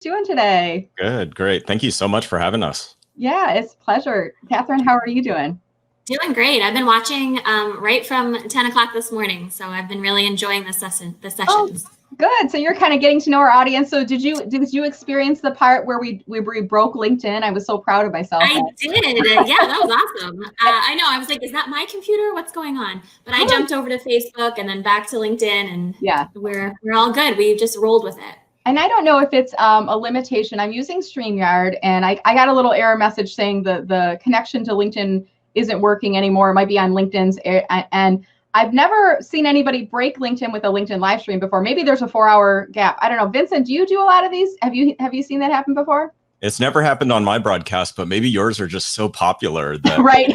Doing today? Good, great. Thank you so much for having us. Yeah, it's a pleasure. Catherine, how are you doing? Doing great. I've been watching right from 10 o'clock this morning, so I've been really enjoying the sessions. Oh, good. So you're kind of getting to know our audience. So did you experience the part where we broke LinkedIn? I was so proud of myself. I did. Yeah, that was awesome. I know. I was like, is that my computer? What's going on? But I jumped over to Facebook and then back to LinkedIn, and yeah, we're all good. We just rolled with it. And I don't know if it's a limitation. I'm using StreamYard, and I got a little error message saying the connection to LinkedIn isn't working anymore. It might be on LinkedIn's, and I've never seen anybody break LinkedIn with a LinkedIn live stream before. Maybe there's a 4-hour gap. I don't know. Vincent, do you do a lot of these? Have you seen that happen before? It's never happened on my broadcast, but maybe yours are just so popular that right.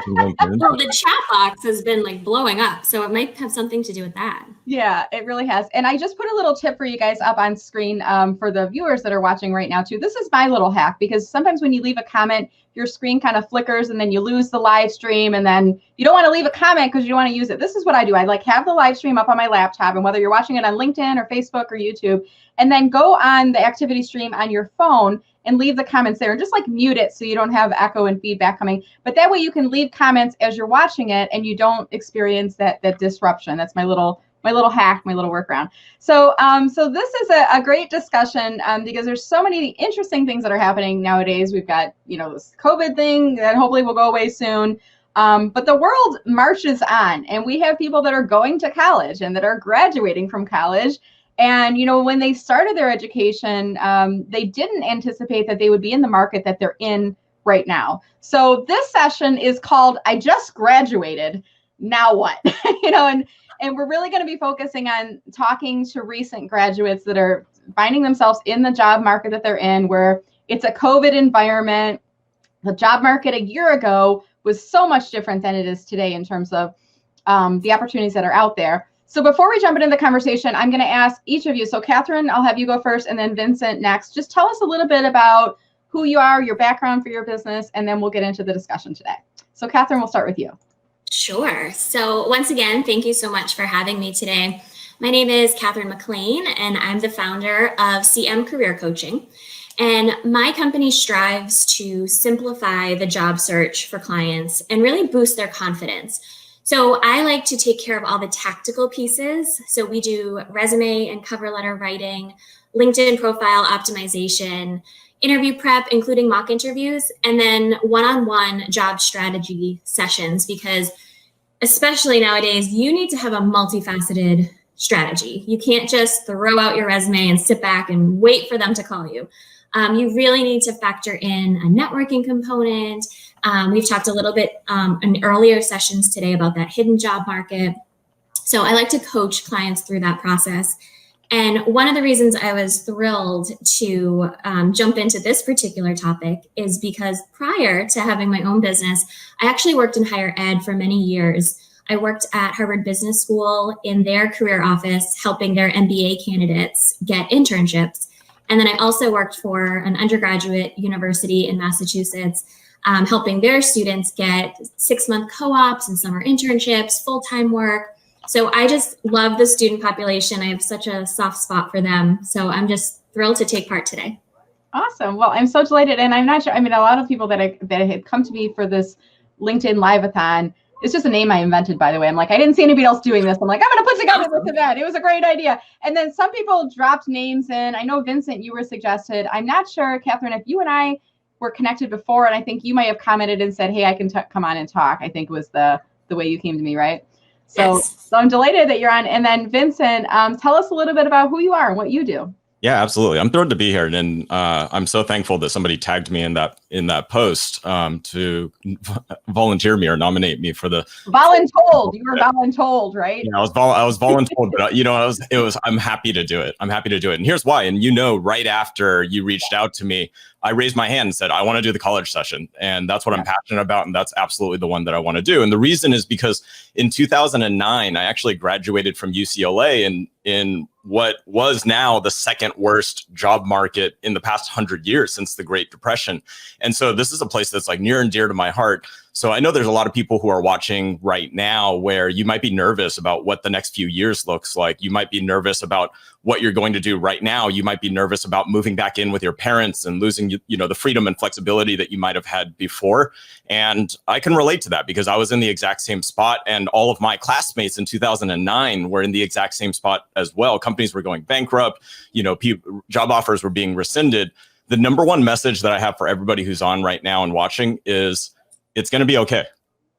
Well, the chat box has been like blowing up, so it might have something to do with that. Yeah, it really has. And I just put a little tip for you guys up on screen for the viewers that are watching right now too. This is my little hack, because sometimes when you leave a comment, your screen kind of flickers and then you lose the live stream, and then you don't want to leave a comment because you don't want to use it. This is what I do. I like have the live stream up on my laptop, and whether you're watching it on LinkedIn or Facebook or YouTube, and then go on the activity stream on your phone and leave the comments there, and just like mute it so you don't have echo and feedback coming. But that way you can leave comments as you're watching it and you don't experience that disruption. That's my little hack, my little workaround. So so this is a great discussion because there's so many interesting things that are happening nowadays. We've got, this COVID thing that hopefully will go away soon. But the world marches on, and we have people that are going to college and that are graduating from college. And, when they started their education, they didn't anticipate that they would be in the market that they're in right now. So this session is called I Just Graduated, Now What? And we're really going to be focusing on talking to recent graduates that are finding themselves in the job market that they're in, where it's a COVID environment. The job market a year ago was so much different than it is today in terms of the opportunities that are out there. So before we jump into the conversation, I'm going to ask each of you. So Catherine, I'll have you go first, and then Vincent next. Just tell us a little bit about who you are, your background for your business, and then we'll get into the discussion today. So Catherine, we'll start with you. Sure. So once again, thank you so much for having me today. My name is Catherine McLean, and I'm the founder of CM Career Coaching. And my company strives to simplify the job search for clients and really boost their confidence. So I like to take care of all the tactical pieces. So we do resume and cover letter writing, LinkedIn profile optimization, interview prep, including mock interviews, and then one-on-one job strategy sessions, because especially nowadays, you need to have a multifaceted strategy. You can't just throw out your resume and sit back and wait for them to call you. You really need to factor in a networking component. We've talked a little bit in earlier sessions today about that hidden job market. So I like to coach clients through that process. And one of the reasons I was thrilled to jump into this particular topic is because prior to having my own business, I actually worked in higher ed for many years. I worked at Harvard Business School in their career office, helping their MBA candidates get internships. And then I also worked for an undergraduate university in Massachusetts, helping their students get 6-month co-ops and summer internships, full-time work. So I just love the student population. I have such a soft spot for them. So I'm just thrilled to take part today. Awesome. Well, I'm so delighted. And I'm not sure, a lot of people that had come to me for this LinkedIn Live-a-thon, it's just a name I invented, by the way. I'm like, I didn't see anybody else doing this. I'm like, I'm going to put together this event. It was a great idea. And then some people dropped names in. I know, Vincent, you were suggested. I'm not sure, Catherine, if you and I were connected before, and I think you might have commented and said, hey, I can come on and talk, I think was the way you came to me, right? So, yes. So I'm delighted that you're on. And then Vincent, tell us a little bit about who you are and what you do. Yeah, absolutely. I'm thrilled to be here, and I'm so thankful that somebody tagged me in that post to volunteer me or nominate me for the voluntold. You were voluntold, right? Yeah, I was voluntold, but I'm happy to do it. I'm happy to do it, and here's why. And right after you reached out to me, I raised my hand and said, I want to do the college session. And that's what I'm passionate about. And that's absolutely the one that I want to do. And the reason is because in 2009, I actually graduated from UCLA in what was now the second worst job market in the past 100 years since the Great Depression. And so this is a place that's like near and dear to my heart. So I know there's a lot of people who are watching right now where you might be nervous about what the next few years looks like. You might be nervous about what you're going to do right now. You might be nervous about moving back in with your parents and losing, the freedom and flexibility that you might have had before. And I can relate to that because I was in the exact same spot, and all of my classmates in 2009 were in the exact same spot as well. Companies were going bankrupt, job offers were being rescinded. The number one message that I have for everybody who's on right now and watching is it's going to be okay.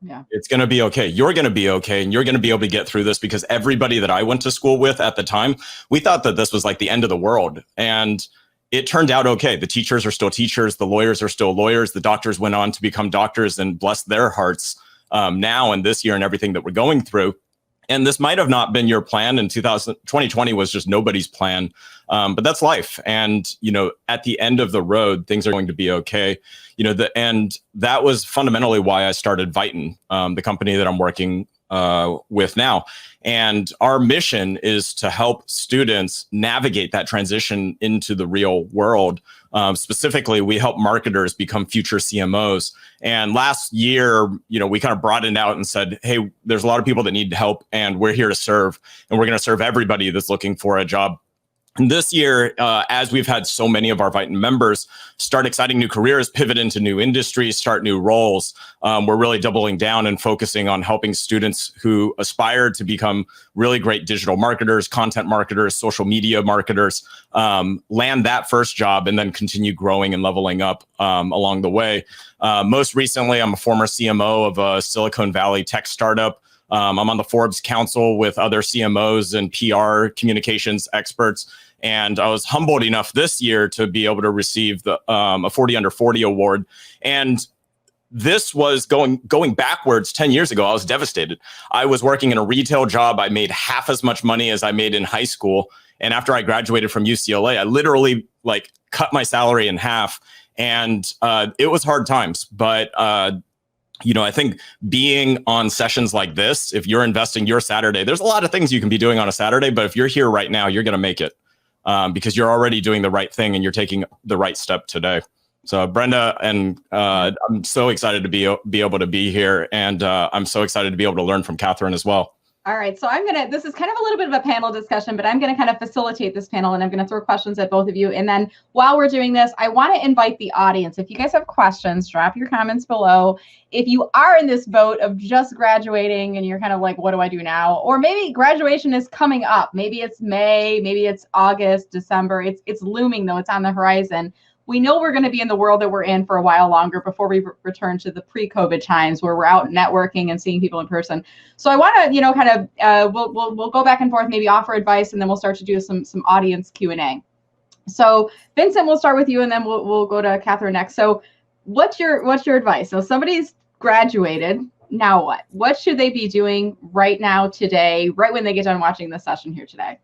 Yeah, it's going to be okay. You're going to be okay. And you're going to be able to get through this, because everybody that I went to school with at the time, we thought that this was like the end of the world. And it turned out okay. The teachers are still teachers. The lawyers are still lawyers. The doctors went on to become doctors, and bless their hearts now and this year and everything that we're going through. And this might have not been your plan in 2020 was just nobody's plan. But that's life. And, at the end of the road, things are going to be okay. And that was fundamentally why I started Viton, the company that I'm working with now. And our mission is to help students navigate that transition into the real world. Specifically, we help marketers become future CMOs. And last year, we kind of broadened out and said, hey, there's a lot of people that need help, and we're here to serve. And we're going to serve everybody that's looking for a job. And this year, as we've had so many of our Viton members start exciting new careers, pivot into new industries, start new roles, we're really doubling down and focusing on helping students who aspire to become really great digital marketers, content marketers, social media marketers, land that first job and then continue growing and leveling up along the way. Most recently, I'm a former CMO of a Silicon Valley tech startup. I'm on the Forbes Council with other CMOs and PR communications experts. And I was humbled enough this year to be able to receive the a 40 under 40 award. And this was going backwards 10 years ago. I was devastated. I was working in a retail job. I made half as much money as I made in high school. And after I graduated from UCLA, I literally cut my salary in half. And it was hard times. But I think being on sessions like this, if you're investing your Saturday, there's a lot of things you can be doing on a Saturday, but if you're here right now, you're going to make it because you're already doing the right thing and you're taking the right step today. So Brenda, and I'm so excited to be able to be here, and I'm so excited to be able to learn from Catherine as well. All right, so this is kind of a little bit of a panel discussion, but I'm going to kind of facilitate this panel, and I'm going to throw questions at both of you. And then while we're doing this, I want to invite the audience. If you guys have questions, drop your comments below. If you are in this boat of just graduating and you're kind of like, what do I do now? Or maybe graduation is coming up. Maybe it's May, maybe it's August, December. It's looming though, it's on the horizon. We know we're going to be in the world that we're in for a while longer before we return to the pre-COVID times where we're out networking and seeing people in person. So I want to, we'll go back and forth, maybe offer advice, and then we'll start to do some audience Q&A. So Vincent, we'll start with you, and then we'll go to Catherine next. So what's your advice? So somebody's graduated. Now what? What should they be doing right now, today, right when they get done watching this session here today?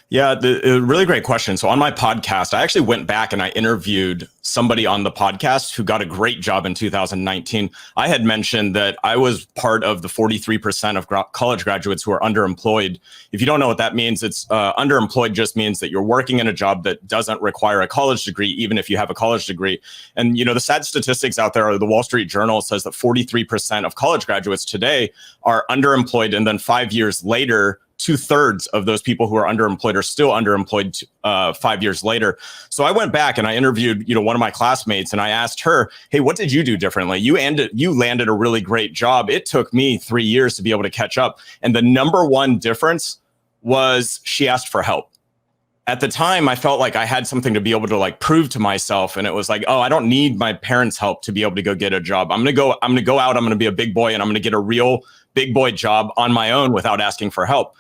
Yeah, really great question. So on my podcast, I actually went back and I interviewed somebody on the podcast who got a great job in 2019. I had mentioned that I was part of the 43% of college graduates who are underemployed. If you don't know what that means, it's underemployed just means that you're working in a job that doesn't require a college degree, even if you have a college degree. And, the sad statistics out there, the Wall Street Journal says that 43% of college graduates today are underemployed. And then 5 years later, 2/3 of those people who are underemployed are still underemployed 5 years later. So I went back and I interviewed, one of my classmates, and I asked her, hey, what did you do differently? You landed a really great job. It took me 3 years to be able to catch up. And the number one difference was she asked for help. At the time, I felt like I had something to be able to prove to myself. And it was like, oh, I don't need my parents' help to be able to go get a job. I'm going to go out, I'm going to be a big boy, and I'm going to get a real big boy job on my own without asking for help.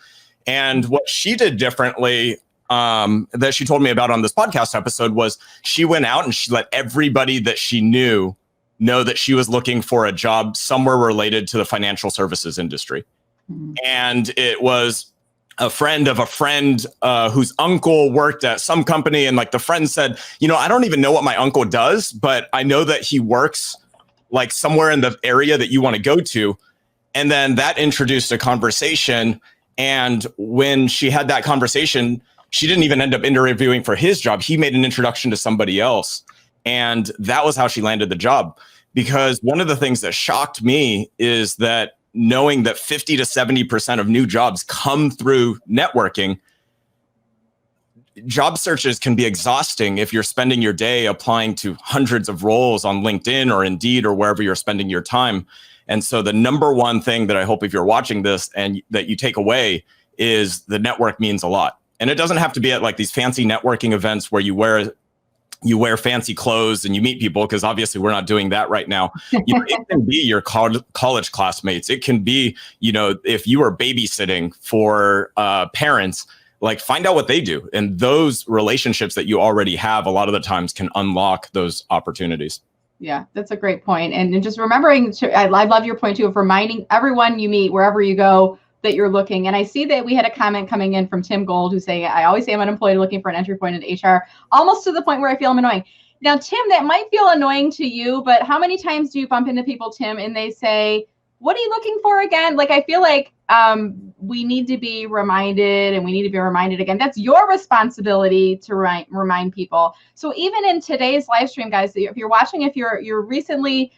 And what she did differently that she told me about on this podcast episode was she went out and she let everybody that she knew know that she was looking for a job somewhere related to the financial services industry. Mm-hmm. And it was a friend of a friend whose uncle worked at some company. And the friend said, I don't even know what my uncle does, but I know that he works somewhere in the area that you want to go to. And then that introduced a conversation. And when she had that conversation, she didn't even end up interviewing for his job. He made an introduction to somebody else. And that was how she landed the job. Because one of the things that shocked me is that knowing that 50 to 70% of new jobs come through networking, job searches can be exhausting if you're spending your day applying to hundreds of roles on LinkedIn or Indeed or wherever you're spending your time. And so the number one thing that I hope if you're watching this and that you take away is the network means a lot. And it doesn't have to be at like these fancy networking events where you wear fancy clothes and you meet people, because obviously we're not doing that right now. It can be your college classmates. It can be, if you are babysitting for parents, like find out what they do. And those relationships that you already have a lot of the times can unlock those opportunities. Yeah, that's a great point. And just remembering, I love your point too, of reminding everyone you meet, wherever you go, that you're looking. And I see that we had a comment coming in from Tim Gold who's saying, I always say I'm unemployed looking for an entry point in HR, almost to the point where I feel I'm annoying. Now, Tim, that might feel annoying to you, but how many times do you bump into people, Tim, and they say, what are you looking for again? Like, I feel like we need to be reminded, and we need to be reminded again. That's your responsibility to remind people. So even in today's live stream, guys, if you're watching, if you're recently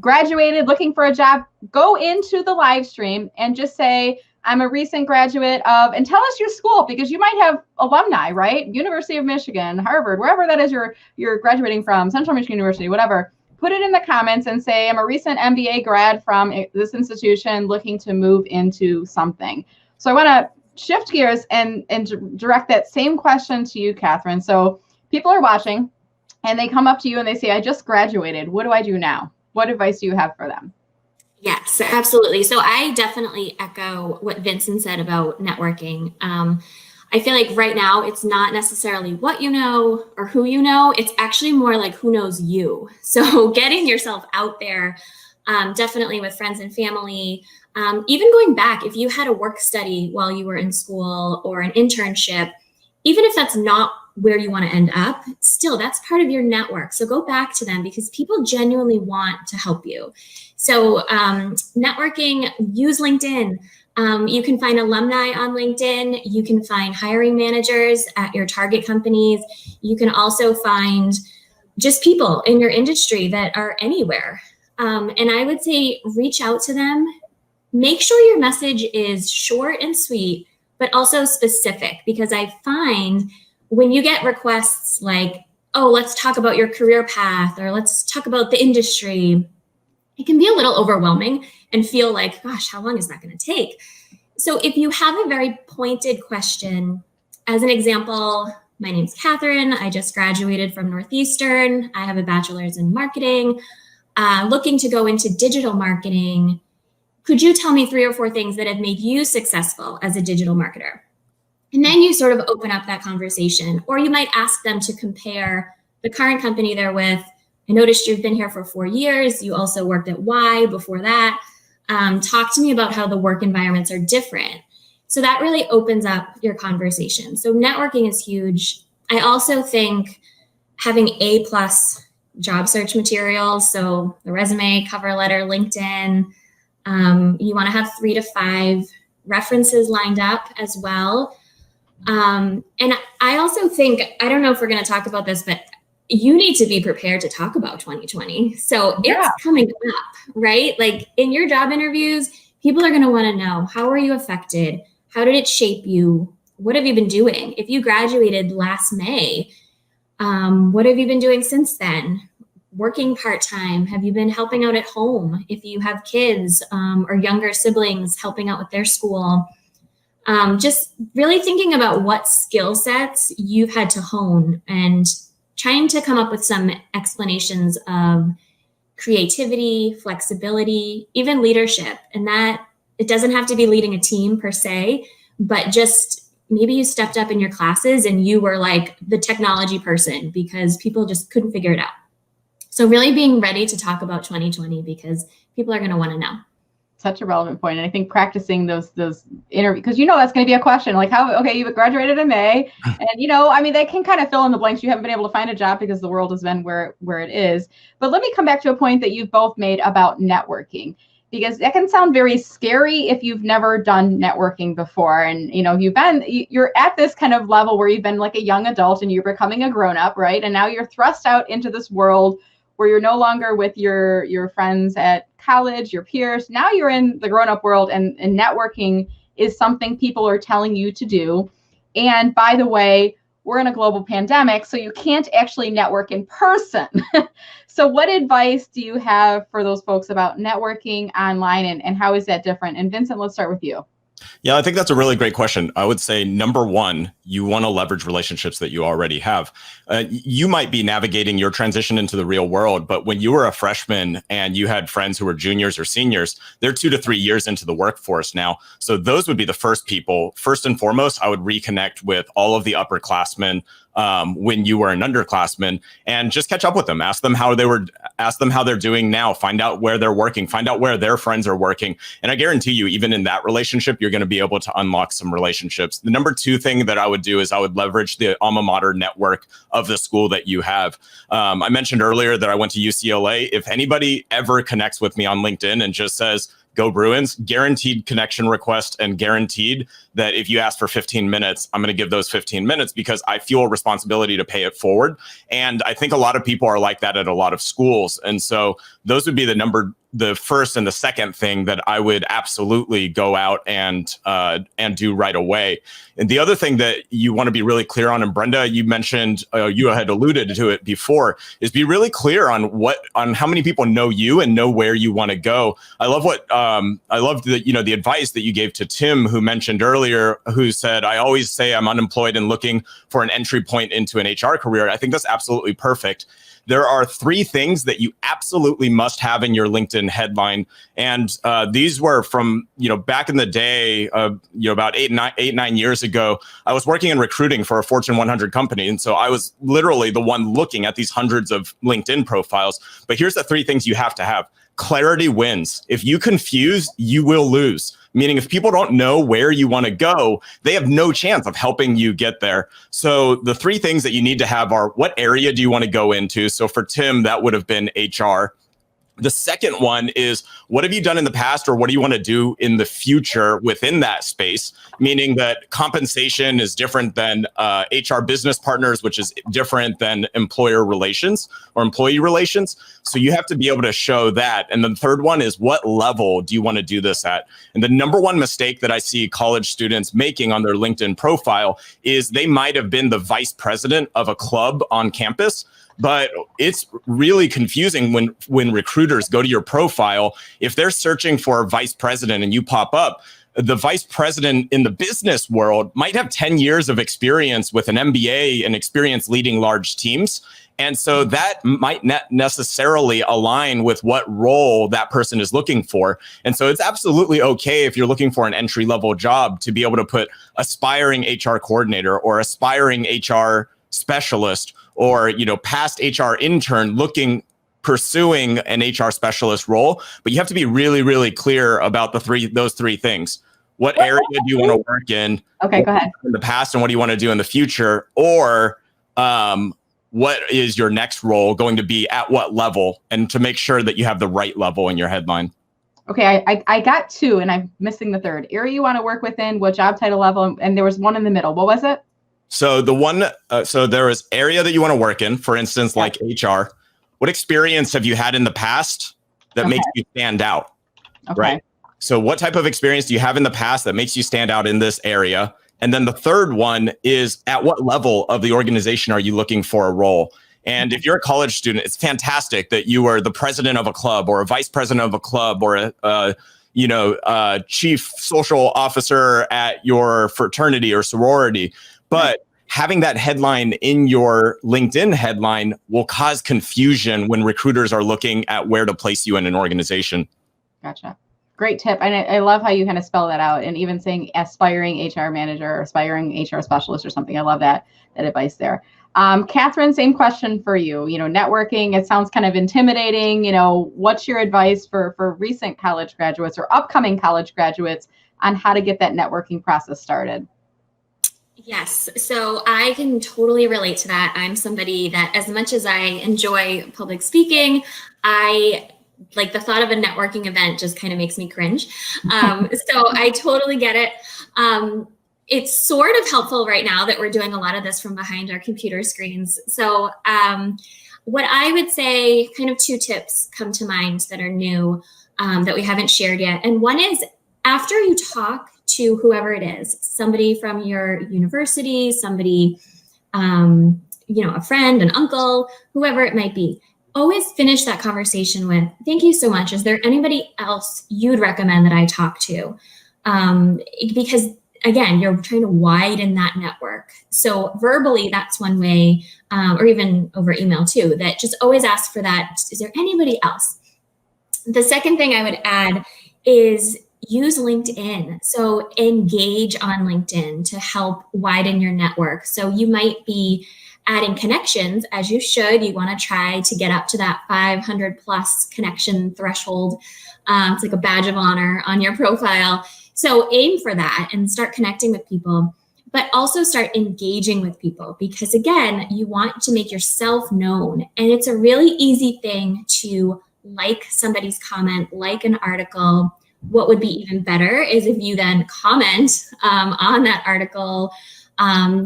graduated, looking for a job, go into the live stream and just say, I'm a recent graduate of, and tell us your school, because you might have alumni, right? University of Michigan, Harvard, wherever that is you're graduating from, Central Michigan University, whatever. Put it in the comments and say, I'm a recent MBA grad from this institution looking to move into something. So I want to shift gears and direct that same question to you, Catherine. So people are watching and they come up to you and they say, I just graduated. What do I do now? What advice do you have for them? Yes, absolutely. So I definitely echo what Vincent said about networking. I feel like right now it's not necessarily what you know or who you know. It's actually more like who knows you. So getting yourself out there, definitely with friends and family, even going back, if you had a work study while you were in school or an internship, even if that's not where you want to end up, still that's part of your network. So go back to them because people genuinely want to help you. So networking, use LinkedIn. You can find alumni on LinkedIn. You can find hiring managers at your target companies. You can also find just people in your industry that are anywhere. And I would say reach out to them. Make sure your message is short and sweet, but also specific, because I find when you get requests like, oh, let's talk about your career path or let's talk about the industry, it can be a little overwhelming and feel like, gosh, how long is that going to take? So if you have a very pointed question, as an example, my name's Catherine. I just graduated from Northeastern. I have a bachelor's in marketing, looking to go into digital marketing. Could you tell me 3 or 4 things that have made you successful as a digital marketer? And then you sort of open up that conversation, or you might ask them to compare the current company they're with. I noticed you've been here for 4 years. You also worked at Y before that. Talk to me about how the work environments are different. So that really opens up your conversation. So networking is huge. I also think having A+ job search materials, so the resume, cover letter, LinkedIn, you want to have 3 to 5 references lined up as well. And I also think, I don't know if we're going to talk about this, but you need to be prepared to talk about 2020. So it's coming up, right? Like in your job interviews, people are going to want to know, how were you affected? How did it shape you? What have you been doing? If you graduated last May, what have you been doing since then? Working part-time? Have you been helping out at home? If you have kids or younger siblings, helping out with their school. Just really thinking about what skill sets you've had to hone and trying to come up with some explanations of creativity, flexibility, even leadership. And that it doesn't have to be leading a team per se, but just maybe you stepped up in your classes and you were like the technology person because people just couldn't figure it out. So really being ready to talk about 2020 because people are going to want to know. Such a relevant point. And I think practicing those interviews, because that's going to be a question like you graduated in May and they can kind of fill in the blanks. You haven't been able to find a job because the world has been where it is. But let me come back to a point that you've both made about networking. because that can sound very scary if you've never done networking before. And, you're at this kind of level where you've been like a young adult and you're becoming a grown up, right? And now you're thrust out into this world where you're no longer with your friends at college, your peers. Now you're in the grown up world, and networking is something people are telling you to do. And by the way, we're in a global pandemic, so you can't actually network in person. So what advice do you have for those folks about networking online, and how is that different? And Vincent, let's start with you. Yeah, I think that's a really great question. I would say, number one, you want to leverage relationships that you already have. You might be navigating your transition into the real world, but when you were a freshman and you had friends who were juniors or seniors, they're 2 to 3 years into the workforce now. So those would be the first people. First and foremost, I would reconnect with all of the upperclassmen when you were an underclassman, and just catch up with them. Ask them how they're doing now. Find out where they're working. Find out where their friends are working. And I guarantee you, even in that relationship, you're going to be able to unlock some relationships. The number two thing that I would do is I would leverage the alma mater network of the school that you have. I mentioned earlier that I went to UCLA. If anybody ever connects with me on LinkedIn and just says, "Go Bruins," guaranteed connection request, and guaranteed that if you ask for 15 minutes, I'm going to give those 15 minutes because I feel a responsibility to pay it forward. And I think a lot of people are like that at a lot of schools. And so those would be the first and the second thing that I would absolutely go out and do right away. And the other thing that you want to be really clear on, and Brenda, you mentioned, you had alluded to it before, is be really clear on how many people know you and know where you want to go. I love the advice that you gave to Tim, who mentioned earlier, who said, "I always say I'm unemployed and looking for an entry point into an HR career." I think that's absolutely perfect. There are 3 things that you absolutely must have in your LinkedIn headline. And these were from, back in the day, about 9 years ago. I was working in recruiting for a Fortune 100 company. And so I was literally the one looking at these hundreds of LinkedIn profiles. But here's the 3 things you have to have. Clarity wins. If you confuse, you will lose. Meaning if people don't know where you want to go, they have no chance of helping you get there. So the 3 things that you need to have are, what area do you want to go into? So for Tim, that would have been HR. The second one is, what have you done in the past, or what do you want to do in the future within that space? Meaning that compensation is different than HR business partners, which is different than employer relations or employee relations. So you have to be able to show that. And the third one is, what level do you want to do this at? And the number one mistake that I see college students making on their LinkedIn profile is they might have been the vice president of a club on campus. But it's really confusing when recruiters go to your profile. If they're searching for a vice president and you pop up, the vice president in the business world might have 10 years of experience with an MBA and experience leading large teams. And so that might not necessarily align with what role that person is looking for. And so it's absolutely okay if you're looking for an entry-level job to be able to put aspiring HR coordinator or aspiring HR specialist, or past HR intern pursuing an HR specialist role. But you have to be really, really clear about those 3 things. What area do you want to work in? Okay, go ahead. In the past, and what do you want to do in the future? Or what is your next role going to be at what level? And to make sure that you have the right level in your headline. Okay, I got 2, and I'm missing the third. Area you want to work within, what job title level, and there was one in the middle. What was it? So so there is area that you want to work in, for instance, like HR. What experience have you had in the past that makes you stand out? Okay. Right. So what type of experience do you have in the past that makes you stand out in this area? And then the third one is, at what level of the organization are you looking for a role? And if you're a college student, it's fantastic that you are the president of a club, or a vice president of a club, or a chief social officer at your fraternity or sorority. But having that headline in your LinkedIn headline will cause confusion when recruiters are looking at where to place you in an organization. Gotcha. Great tip. And I love how you kind of spell that out, and even saying aspiring HR manager or aspiring HR specialist or something. I love that advice there. Catherine, same question for you. Networking, it sounds kind of intimidating. What's your advice for recent college graduates or upcoming college graduates on how to get that networking process started? Yes, so I can totally relate to that. I'm somebody that, as much as I enjoy public speaking, I like the thought of a networking event just kind of makes me cringe. So I totally get it. It's sort of helpful right now that we're doing a lot of this from behind our computer screens. So what I would say, kind of 2 tips come to mind that are new that we haven't shared yet. And one is, after you talk to whoever it is, somebody from your university, somebody, a friend, an uncle, whoever it might be, always finish that conversation with, thank you so much. Is there anybody else you'd recommend that I talk to? Because again, you're trying to widen that network. So verbally, that's one way, or even over email too, that just always ask for that. Is there anybody else? The second thing I would add is use LinkedIn. So engage on LinkedIn to help widen your network. So you might be adding connections, as you should. You want to try to get up to that 500 plus connection threshold. It's like a badge of honor on your profile. So aim for that and start connecting with people, but also start engaging with people, because again, you want to make yourself known. And it's a really easy thing to like somebody's comment, like an article. What would be even better is if you then comment on that article.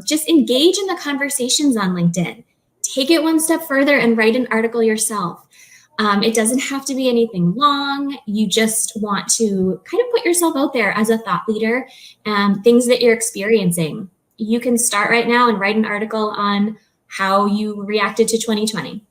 Just engage in the conversations on LinkedIn. Take it one step further and write an article yourself. It doesn't have to be anything long. You just want to kind of put yourself out there as a thought leader and things that you're experiencing. You can start right now and write an article on how you reacted to 2020.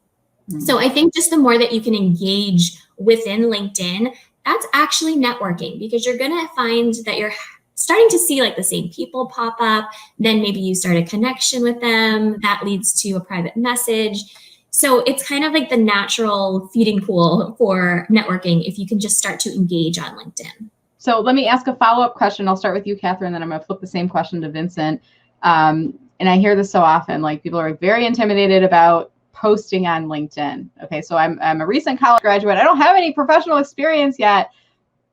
Mm-hmm. So I think just the more that you can engage within LinkedIn, that's actually networking, because you're going to find that you're starting to see like the same people pop up. Then maybe you start a connection with them. That leads to a private message. So it's kind of like the natural feeding pool for networking if you can just start to engage on LinkedIn. So let me ask a follow-up question. I'll start with you, Catherine, then I'm going to flip the same question to Vincent. And I hear this so often, like people are very intimidated about posting on LinkedIn. Okay, so I'm a recent college graduate. I don't have any professional experience yet.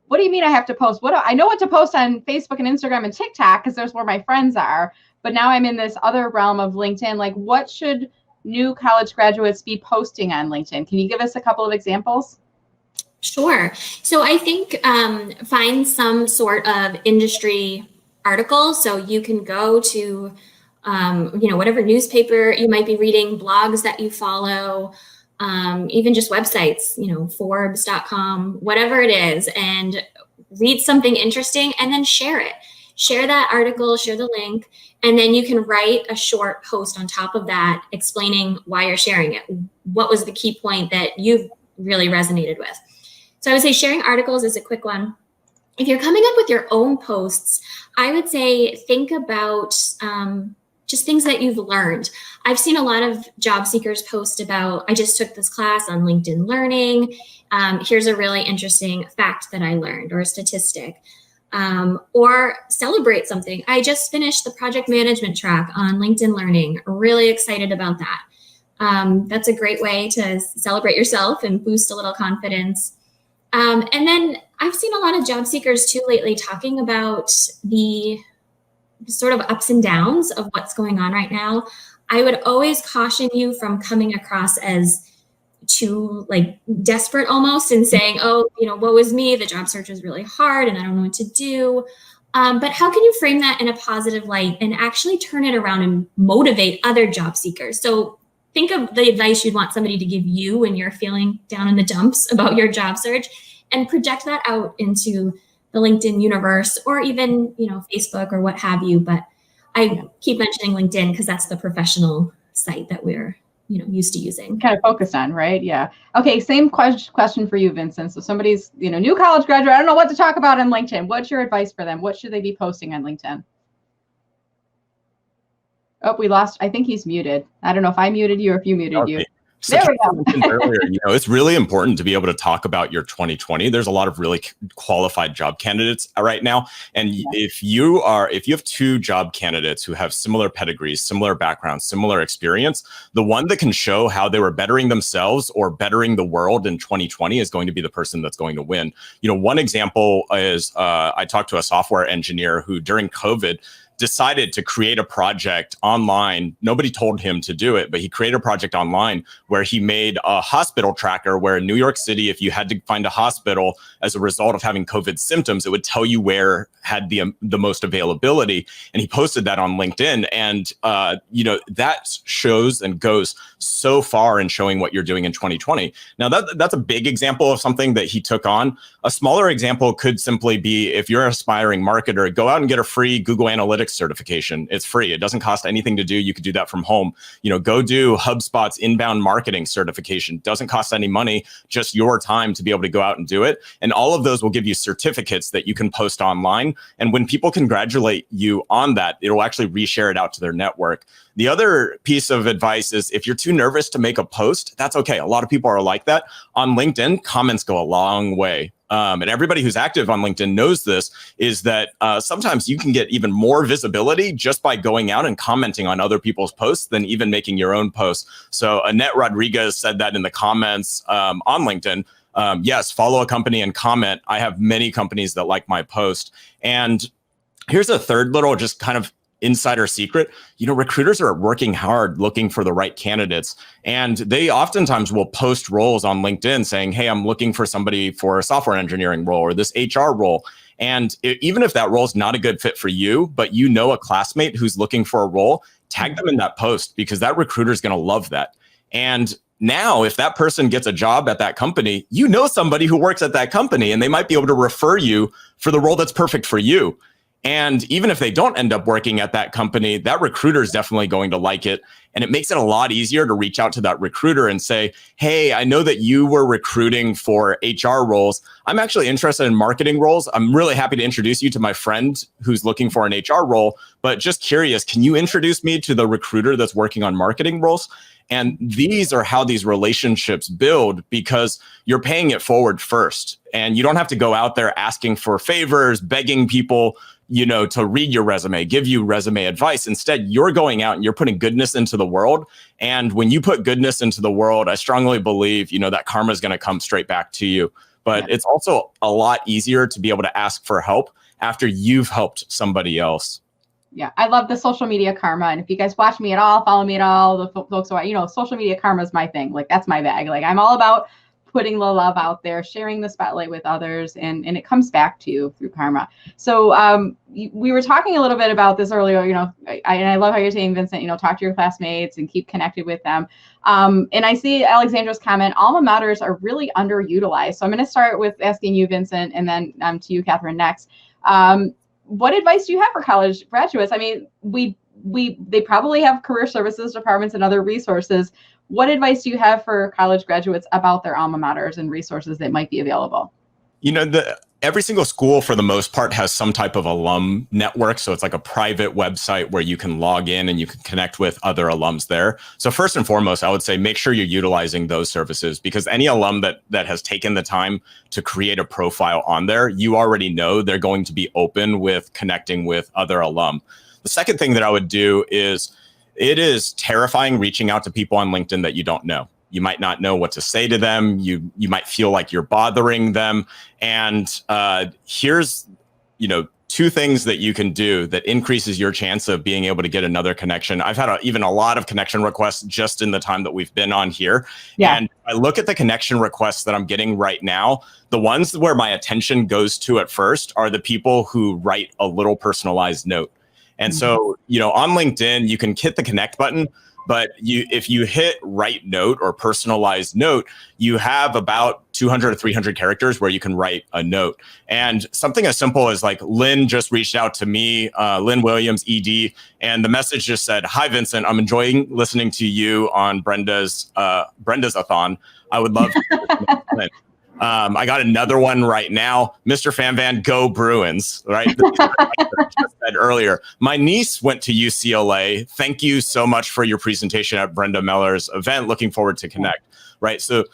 What do you mean I have to post? I know what to post on Facebook and Instagram and TikTok because there's where my friends are. But now I'm in this other realm of LinkedIn. Like, what should new college graduates be posting on LinkedIn? Can you give us a couple of examples? Sure. So I think find some sort of industry article. So you can go to, whatever newspaper you might be reading, blogs that you follow, even just websites, Forbes.com, whatever it is, and read something interesting and then share it. Share that article, share the link, and then you can write a short post on top of that explaining why you're sharing it. What was the key point that you've really resonated with? So I would say sharing articles is a quick one. If you're coming up with your own posts, I would say think about just things that you've learned. I've seen a lot of job seekers post about, I just took this class on LinkedIn Learning. Here's a really interesting fact that I learned, or a statistic. Or celebrate something. I just finished the project management track on LinkedIn Learning. Really excited about that. That's a great way to celebrate yourself and boost a little confidence. And then I've seen a lot of job seekers too lately talking about the sort of ups and downs of what's going on right now. I would always caution you from coming across as too like desperate almost and saying, oh, woe is me, the job search is really hard and I don't know what to do. But how can you frame that in a positive light and actually turn it around and motivate other job seekers? So think of the advice you'd want somebody to give you when you're feeling down in the dumps about your job search, and project that out into the LinkedIn universe, or even, Facebook or what have you. But I keep mentioning LinkedIn because that's the professional site that we're used to using. Kind of focused on, right? Yeah. Okay. Same question for you, Vincent. So somebody's, new college graduate. I don't know what to talk about on LinkedIn. What's your advice for them? What should they be posting on LinkedIn? Oh, we lost. I think he's muted. I don't know if I muted you or if you muted you. So there we go. Earlier, it's really important to be able to talk about your 2020. There's a lot of really qualified job candidates right now. And if you have 2 job candidates who have similar pedigrees, similar backgrounds, similar experience, the one that can show how they were bettering themselves or bettering the world in 2020 is going to be the person that's going to win. One example is I talked to a software engineer who during COVID decided to create a project online. Nobody told him to do it, but he created a project online where he made a hospital tracker where in New York City, if you had to find a hospital as a result of having COVID symptoms, it would tell you where had the most availability. And he posted that on LinkedIn. And, that shows and goes so far in showing what you're doing in 2020. Now, that's a big example of something that he took on. A smaller example could simply be if you're an aspiring marketer, go out and get a free Google Analytics certification. It's free. It doesn't cost anything to do. You could do that from home. Go do HubSpot's inbound marketing certification. Doesn't cost any money, just your time to be able to go out and do it. And all of those will give you certificates that you can post online. And when people congratulate you on that, it'll actually reshare it out to their network. The other piece of advice is if you're too nervous to make a post, that's okay. A lot of people are like that. On LinkedIn, comments go a long way. And everybody who's active on LinkedIn knows this, is that sometimes you can get even more visibility just by going out and commenting on other people's posts than even making your own posts. So Annette Rodriguez said that in the comments on LinkedIn. Yes, follow a company and comment. I have many companies that like my post. And here's a third little just kind of insider secret. Recruiters are working hard looking for the right candidates. And they oftentimes will post roles on LinkedIn saying, hey, I'm looking for somebody for a software engineering role or this HR role. And even if that role is not a good fit for you, but a classmate who's looking for a role, tag them in that post because that recruiter is going to love that. And now, if that person gets a job at that company, somebody who works at that company and they might be able to refer you for the role that's perfect for you. And even if they don't end up working at that company, that recruiter is definitely going to like it. And it makes it a lot easier to reach out to that recruiter and say, hey, I know that you were recruiting for HR roles. I'm actually interested in marketing roles. I'm really happy to introduce you to my friend who's looking for an HR role, but just curious, can you introduce me to the recruiter that's working on marketing roles? And these are how these relationships build because you're paying it forward first. And you don't have to go out there asking for favors, begging people, to read your resume, give you resume advice. Instead, you're going out and you're putting goodness into the world. And when you put goodness into the world, I strongly believe, that karma is going to come straight back to you. But It's also a lot easier to be able to ask for help after you've helped somebody else. Yeah, I love the social media karma. And if you guys watch me at all, follow me at all, the folks who social media karma is my thing. Like, that's my bag. Like, I'm all about putting the love out there, sharing the spotlight with others, and it comes back to you through karma. So we were talking a little bit about this earlier, I love how you're saying, Vincent, talk to your classmates and keep connected with them. And I see Alexandra's comment, alma maters are really underutilized. So I'm going to start with asking you, Vincent, and then to you, Catherine, next. What advice do you have for college graduates? I mean, they probably have career services departments and other resources. What advice do you have for college graduates about their alma maters and resources that might be available? Every single school, for the most part, has some type of alum network. So it's like a private website where you can log in and you can connect with other alums there. So first and foremost, I would say make sure you're utilizing those services, because any alum that has taken the time to create a profile on there, you already know they're going to be open with connecting with other alum. The second thing that I would do is, it is terrifying reaching out to people on LinkedIn that you don't know. You might not know what to say to them. You might feel like you're bothering them. And here's, two things that you can do that increases your chance of being able to get another connection. I've had even a lot of connection requests just in the time that we've been on here. Yeah. And I look at the connection requests that I'm getting right now. The ones where my attention goes to at first are the people who write a little personalized note. And so, on LinkedIn, you can hit the connect button, but if you hit write note or personalized note, you have about 200 or 300 characters where you can write a note. And something as simple as like Lynn just reached out to me, Lynn Williams, ED, and the message just said, "Hi, Vincent, I'm enjoying listening to you on Brenda's a-thon. I would love to listen to Lynn." I got another one right now. Mr. Phamvan, go Bruins, right? I just said earlier. My niece went to UCLA. Thank you so much for your presentation at Brenda Meller's event. Looking forward to connect, right? So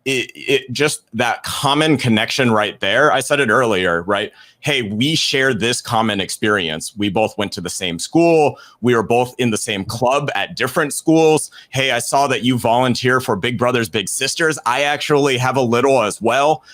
it just that common connection right there. I said it earlier, right? Hey, we share this common experience. We both went to the same school. We were both in the same club at different schools. Hey, I saw that you volunteer for Big Brothers Big Sisters. I actually have a little as well.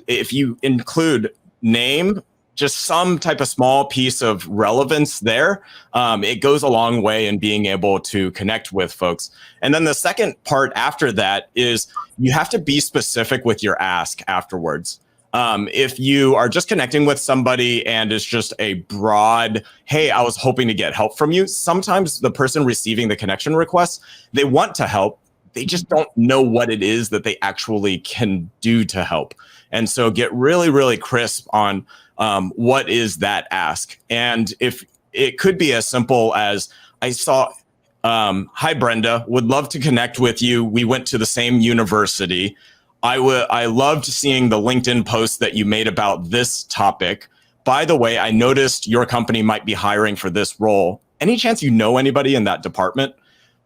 If you include name, just some type of small piece of relevance there, it goes a long way in being able to connect with folks. And then the second part after that is you have to be specific with your ask afterwards. If you are just connecting with somebody and it's just a broad, hey, I was hoping to get help from you, sometimes the person receiving the connection request, they want to help. They just don't know what it is that they actually can do to help. And so get really, really crisp on what is that ask. And if it could be as simple as, I saw, hi, Brenda, would love to connect with you. We went to the same university. I loved seeing the LinkedIn post that you made about this topic. By the way, I noticed your company might be hiring for this role. Any chance you know anybody in that department?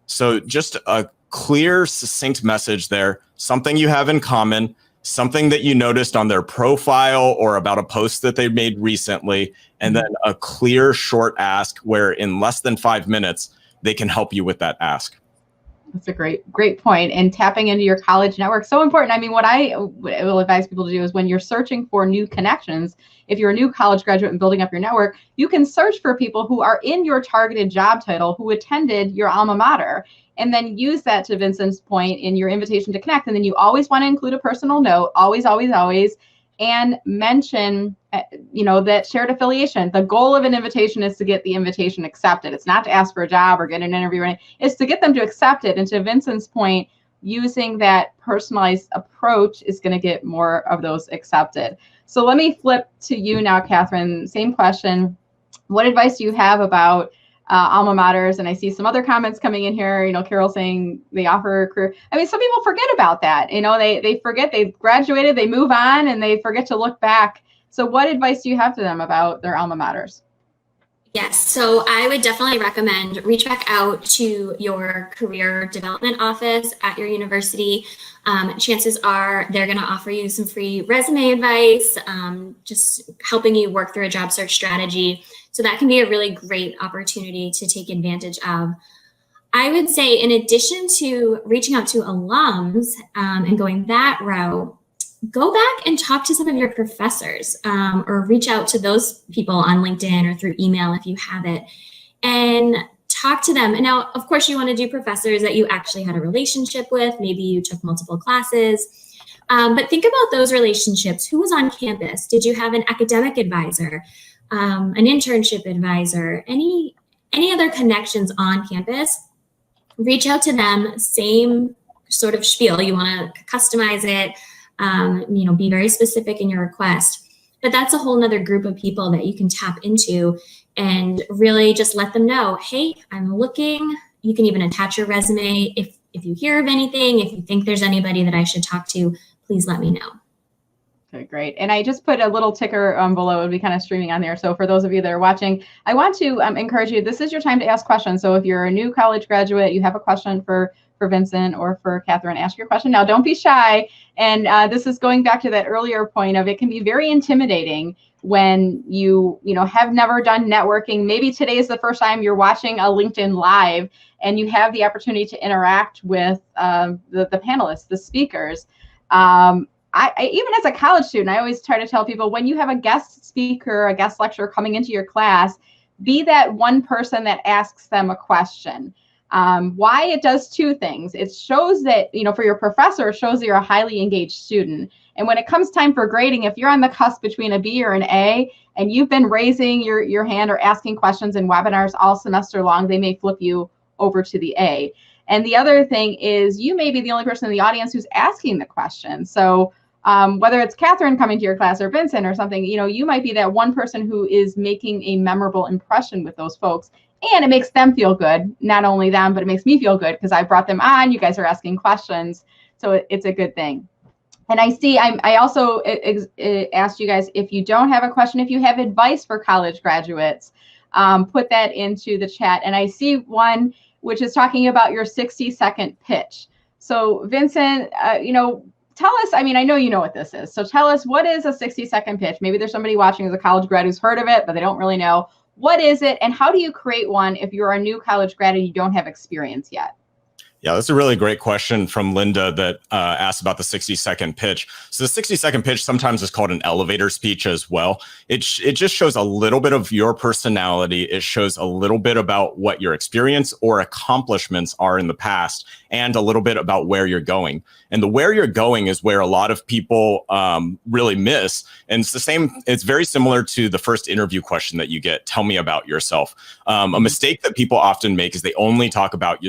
So just a clear, succinct message there, something you have in common, something that you noticed on their profile or about a post that they made recently, and then a clear, short ask where in less than 5 minutes, they can help you with that ask. That's a great point. And tapping into your college network, so important. I mean, what I will advise people to do is when you're searching for new connections, if you're a new college graduate and building up your network, you can search for people who are in your targeted job title who attended your alma mater, and then use that, to Vincent's point, in your invitation to connect. And then you always want to include a personal note, always, and mention, that shared affiliation. The goal of an invitation is to get the invitation accepted. It's not to ask for a job or get an interview or anything. It's to get them to accept it. And to Vincent's point, using that personalized approach is going to get more of those accepted. So let me flip to you now, Catherine. Same question. What advice do you have about alma maters? And I see some other comments coming in here, Carol saying they offer a career. I mean, some people forget about that. They forget, they've graduated, they move on, and they forget to look back. So what advice do you have to them about their alma maters? Yes, so I would definitely recommend reach back out to your career development office at your university. Chances are they're going to offer you some free resume advice, just helping you work through a job search strategy. So that can be a really great opportunity to take advantage of. I would say, in addition to reaching out to alums and going that route, go back and talk to some of your professors, or reach out to those people on LinkedIn or through email if you have it, and talk to them. And now, of course, you want to do professors that you actually had a relationship with. Maybe you took multiple classes. But think about those relationships. Who was on campus? Did you have an academic advisor, an internship advisor, any other connections on campus? Reach out to them, same sort of spiel. You want to customize it, be very specific in your request. But that's a whole nother group of people that you can tap into and really just let them know, hey, I'm looking. You can even attach your resume. If you hear of anything, if you think there's anybody that I should talk to, please let me know. Okay, great. And I just put a little ticker below. It would be kind of streaming on there. So for those of you that are watching, I want to encourage you, this is your time to ask questions. So if you're a new college graduate, you have a question for Vincent or for Catherine, ask your question now. Don't be shy. And this is going back to that earlier point of, it can be very intimidating when you have never done networking. Maybe today is the first time you're watching a LinkedIn Live and you have the opportunity to interact with the panelists, the speakers. I even as a college student, I always try to tell people, when you have a guest speaker, a guest lecturer coming into your class, be that one person that asks them a question. Why? It does two things. It shows that, for your professor, it shows that you're a highly engaged student. And when it comes time for grading, if you're on the cusp between a B or an A, and you've been raising your hand or asking questions in webinars all semester long, they may flip you over to the A. And the other thing is, you may be the only person in the audience who's asking the question. So whether it's Catherine coming to your class or Vincent or something, you might be that one person who is making a memorable impression with those folks. And it makes them feel good. Not only them, but it makes me feel good because I brought them on. You guys are asking questions. So it's a good thing. And I see, I also asked you guys, if you don't have a question, if you have advice for college graduates, put that into the chat. And I see one which is talking about your 60-second pitch. So Vincent, tell us, I know you know what this is. So tell us, what is a 60-second pitch? Maybe there's somebody watching as a college grad who's heard of it, but they don't really know. What is it, and how do you create one if you're a new college grad and you don't have experience yet? Yeah, that's a really great question from Linda that asked about the 60-second pitch. So the 60-second pitch sometimes is called an elevator speech as well. It just shows a little bit of your personality. It shows a little bit about what your experience or accomplishments are in the past, and a little bit about where you're going. And the where you're going is where a lot of people really miss. And it's the same. It's very similar to the first interview question that you get. Tell me about yourself. A mistake that people often make is they only talk about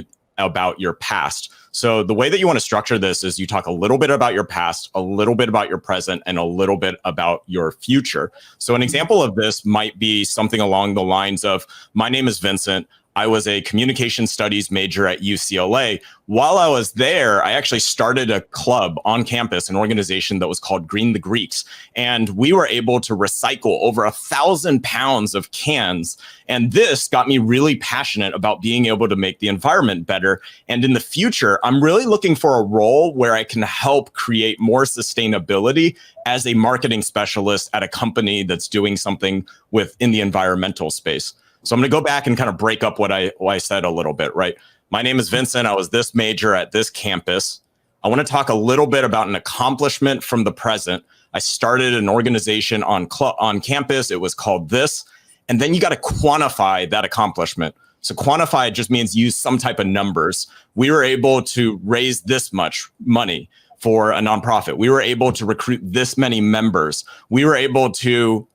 your past. So the way that you want to structure this is you talk a little bit about your past, a little bit about your present, and a little bit about your future. So an example of this might be something along the lines of, my name is Vincent. I was a communication studies major at UCLA. While I was there, I actually started a club on campus, an organization that was called Green the Greeks. And we were able to recycle over 1,000 pounds of cans. And this got me really passionate about being able to make the environment better. And in the future, I'm really looking for a role where I can help create more sustainability as a marketing specialist at a company that's doing something within the environmental space. So I'm going to go back and kind of break up what I said a little bit, right? My name is Vincent. I was this major at this campus. I want to talk a little bit about an accomplishment from the present. I started an organization on campus. It was called this. And then you got to quantify that accomplishment. So quantify just means use some type of numbers. We were able to raise this much money for a nonprofit. We were able to recruit this many members. We were able to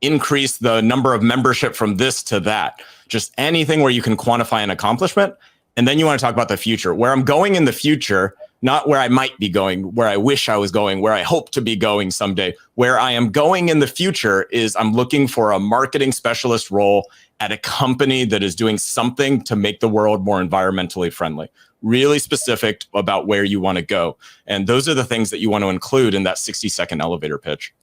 increase the number of membership from this to that. Just anything where you can quantify an accomplishment. And then you want to talk about the future, where I'm going in the future, not where I might be going, where I wish I was going, where I hope to be going someday. Where I am going in the future is I'm looking for a marketing specialist role at a company that is doing something to make the world more environmentally friendly. Really specific about where you want to go. And those are the things that you want to include in that 60-second elevator pitch.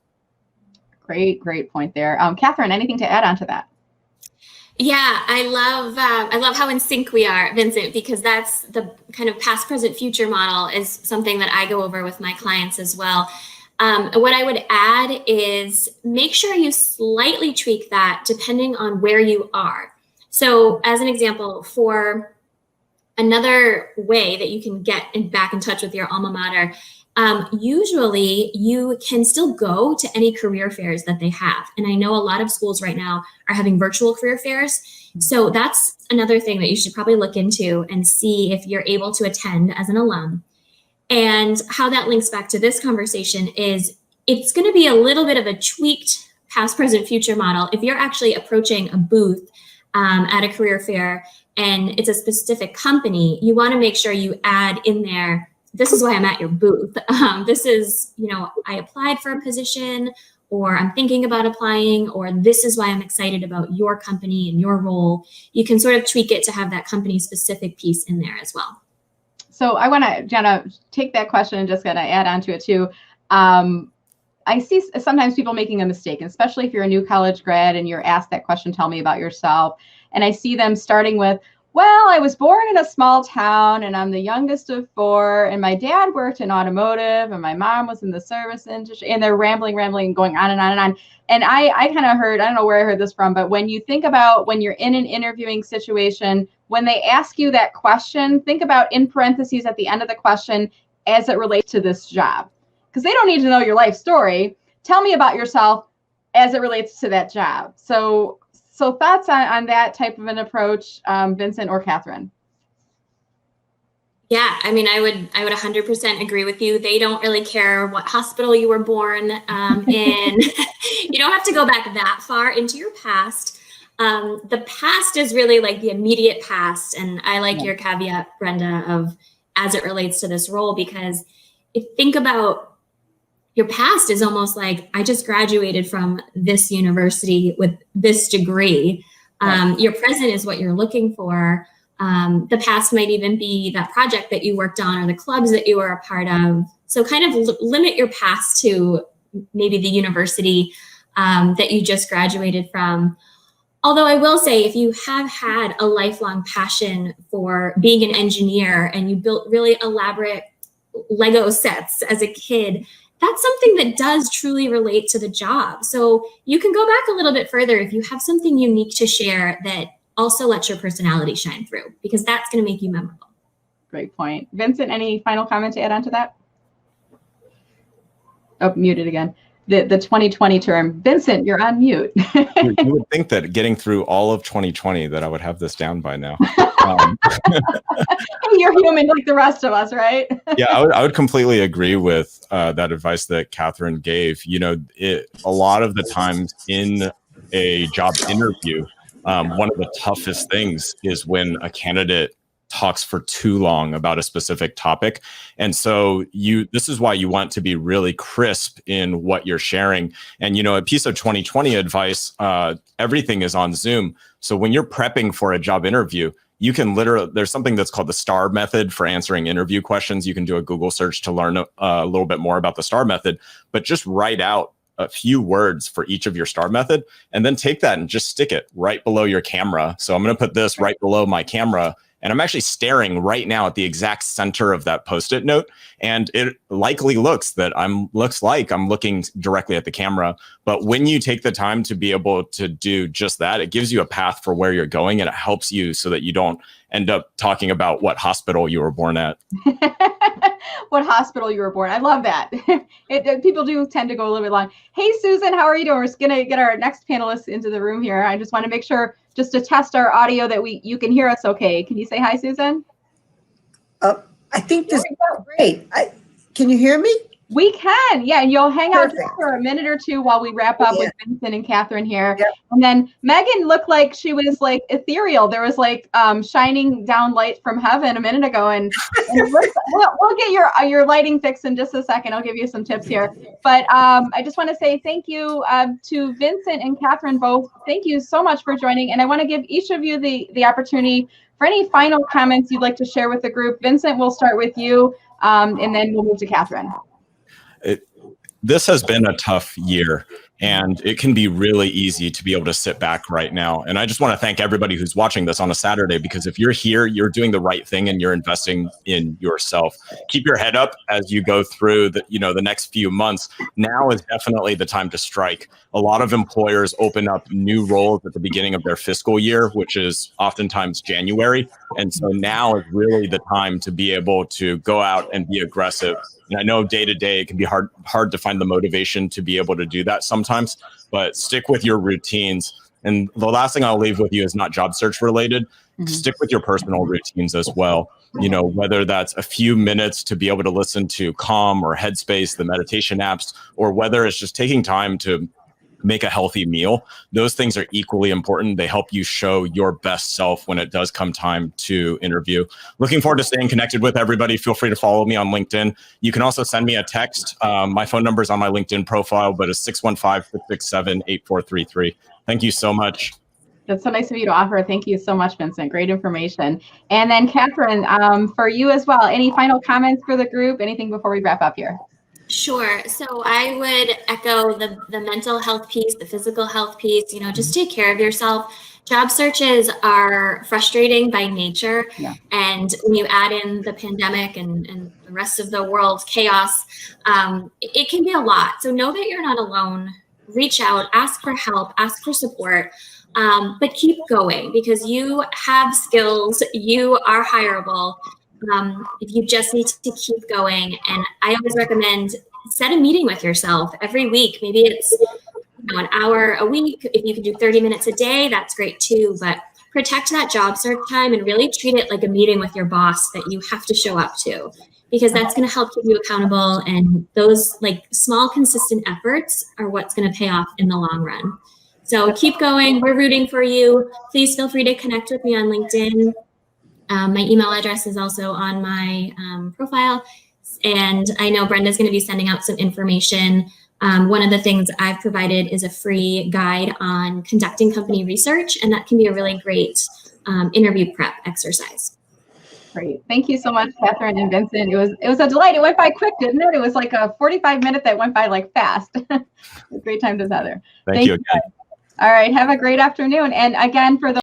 Great point there. Catherine, anything to add on to that? Yeah, I love how in sync we are, Vincent, because that's the kind of past, present, future model is something that I go over with my clients as well. What I would add is make sure you slightly tweak that depending on where you are. So as an example, for another way that you can get back in touch with your alma mater, usually you can still go to any career fairs that they have. And I know a lot of schools right now are having virtual career fairs. So that's another thing that you should probably look into and see if you're able to attend as an alum. And how that links back to this conversation is it's going to be a little bit of a tweaked past, present, future model. If you're actually approaching a booth at a career fair and it's a specific company, you want to make sure you add in there, this is why I'm at your booth. This is, I applied for a position, or I'm thinking about applying, or this is why I'm excited about your company and your role. You can sort of tweak it to have that company specific piece in there as well. So I want to, Jenna, take that question and just going to add on to it too. I see sometimes people making a mistake, especially if you're a new college grad and you're asked that question, tell me about yourself. And I see them starting with, well, I was born in a small town and I'm the youngest of 4 and my dad worked in automotive and my mom was in the service industry, and they're rambling and going on and on and on. And I kind of heard, I don't know where I heard this from, but when you think about when you're in an interviewing situation, when they ask you that question, think about in parentheses at the end of the question as it relates to this job, because they don't need to know your life story. Tell me about yourself as it relates to that job. So thoughts on that type of an approach, Vincent or Catherine? Yeah, I mean, I would 100% agree with you. They don't really care what hospital you were born in. You don't have to go back that far into your past. The past is really like the immediate past. And I like your caveat, Brenda, of as it relates to this role, because think about your past is almost like, I just graduated from this university with this degree. Your present is what you're looking for. The past might even be that project that you worked on or the clubs that you were a part of. So kind of limit your past to maybe the university that you just graduated from. Although I will say, if you have had a lifelong passion for being an engineer and you built really elaborate Lego sets as a kid, that's something that does truly relate to the job. So you can go back a little bit further if you have something unique to share that also lets your personality shine through, because that's going to make you memorable. Great point. Vincent, any final comment to add on to that? Oh, muted again. The 2020 term. Vincent, you're on mute. You would think that getting through all of 2020 that I would have this down by now. You're human like the rest of us, right? Yeah, I would completely agree with that advice that Catherine gave. A lot of the times in a job interview, one of the toughest things is when a candidate talks for too long about a specific topic. And so this is why you want to be really crisp in what you're sharing. And, a piece of 2020 advice, everything is on Zoom. So when you're prepping for a job interview, you can there's something that's called the STAR method for answering interview questions. You can do a Google search to learn a little bit more about the STAR method, but just write out a few words for each of your STAR method, and then take that and just stick it right below your camera. So I'm going to put this right below my camera, and I'm actually staring right now at the exact center of that Post-it note. And it likely looks like I'm looking directly at the camera. But when you take the time to be able to do just that, it gives you a path for where you're going, and it helps you so that you don't end up talking about what hospital you were born at. What hospital you were born. I love that. People do tend to go a little bit long. Hey, Susan, how are you doing? We're just going to get our next panelist into the room here. I just want to make sure, just to test our audio, that you can hear us okay. Can you say hi, Susan? I think this is great. Can you hear me? We can, yeah. And you'll hang out Perfect. for a minute or two while we wrap up with Vincent and Catherine here. Yep. And then Megan looked like she was like ethereal. There was like shining down light from heaven a minute ago. And we'll get your lighting fixed in just a second. I'll give you some tips here. But I just want to say thank you to Vincent and Catherine both. Thank you so much for joining. And I want to give each of you the opportunity for any final comments you'd like to share with the group. Vincent, we'll start with you, and then we'll move to Catherine. This has been a tough year, and it can be really easy to be able to sit back right now. And I just want to thank everybody who's watching this on a Saturday, because if you're here, you're doing the right thing and you're investing in yourself. Keep your head up as you go through the next few months. Now is definitely the time to strike. A lot of employers open up new roles at the beginning of their fiscal year, which is oftentimes January. And so now is really the time to be able to go out and be aggressive. And I know day to day, it can be hard to find the motivation to be able to do that sometimes, but stick with your routines. And the last thing I'll leave with you is not job search related. Mm-hmm. Stick with your personal routines as well. Whether that's a few minutes to be able to listen to Calm or Headspace, the meditation apps, or whether it's just taking time to make a healthy meal. Those things are equally important. They help you show your best self when it does come time to interview. Looking forward to staying connected with everybody. Feel free to follow me on LinkedIn. You can also send me a text. My phone number is on my LinkedIn profile, but it's 615-667-8433. Thank you so much. That's so nice of you to offer. Thank you so much, Vincent. Great information. And then Catherine, for you as well, any final comments for the group? Anything before we wrap up here? Sure. So I would echo the mental health piece, the physical health piece, just take care of yourself. Job searches are frustrating by nature. Yeah. And when you add in the pandemic and the rest of the world's chaos, it can be a lot. So know that you're not alone. Reach out, ask for help, ask for support, but keep going, because you have skills, you are hireable. If you just need to keep going. And I always recommend set a meeting with yourself every week. Maybe it's an hour a week. If you can do 30 minutes a day, that's great too. But protect that job search time and really treat it like a meeting with your boss that you have to show up to, because that's going to help keep you accountable. And those small, consistent efforts are what's going to pay off in the long run. So keep going. We're rooting for you. Please feel free to connect with me on LinkedIn. My email address is also on my profile. And I know Brenda's going to be sending out some information. One of the things I've provided is a free guide on conducting company research, and that can be a really great interview prep exercise. Great. Thank you so much, Catherine and Vincent. It was a delight. It went by quick, didn't it? It was like a 45-minute that went by fast. Great time together. Thank you again. All right. Have a great afternoon. And again, for the